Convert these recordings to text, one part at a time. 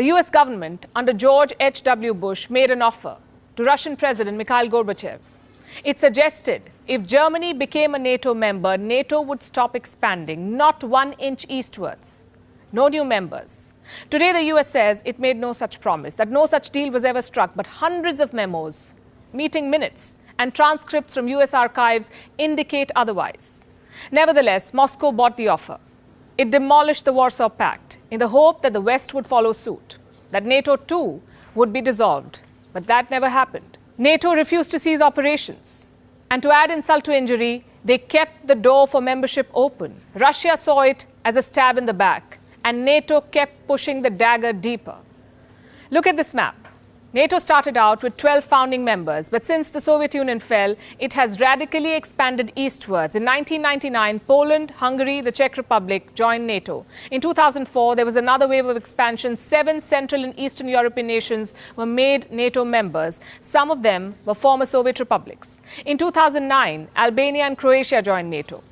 The US government under George H.W. Bush made an offer to Russian President Mikhail Gorbachev. It suggested if Germany became a NATO member, NATO would stop expanding, not 1 inch eastwards. No new members. Today, the US says it made no such promise, that no such deal was ever struck, but hundreds of memos, meeting minutes, and transcripts from US archives indicate otherwise. Nevertheless, Moscow bought the offer. It demolished the Warsaw Pact in the hope that the West would follow suit, that NATO too would be dissolved. But that never happened. NATO refused to cease operations. And to add insult to injury, they kept the door for membership open. Russia saw it as a stab in the back, and NATO kept pushing the dagger deeper. Look at this map. NATO started out with 12 founding members, but since the Soviet Union fell, it has radically expanded eastwards. In 1999, Poland, Hungary, the Czech Republic joined NATO. In 2004, there was another wave of expansion. 7 Central and Eastern European nations were made NATO members. Some of them were former Soviet republics. In 2009, Albania and Croatia joined NATO.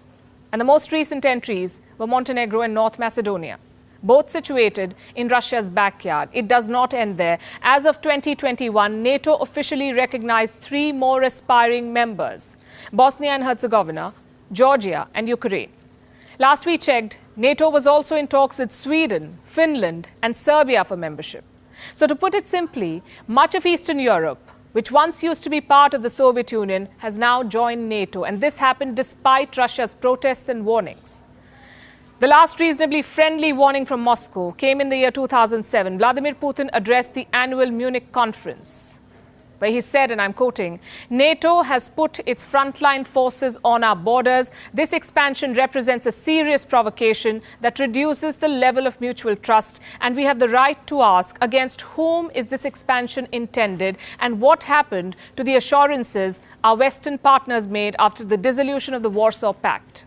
And the most recent entries were Montenegro and North Macedonia, both situated in Russia's backyard. It does not end there. As of 2021, NATO officially recognized 3 more aspiring members: Bosnia and Herzegovina, Georgia, and Ukraine. Last we checked, NATO was also in talks with Sweden, Finland, and Serbia for membership. So to put it simply, much of Eastern Europe, which once used to be part of the Soviet Union, has now joined NATO. And this happened despite Russia's protests and warnings. The last reasonably friendly warning from Moscow came in the year 2007. Vladimir Putin addressed the annual Munich conference, where he said, and I'm quoting, "NATO has put its frontline forces on our borders. This expansion represents a serious provocation that reduces the level of mutual trust, and we have the right to ask, against whom is this expansion intended, and what happened to the assurances our Western partners made after the dissolution of the Warsaw Pact?"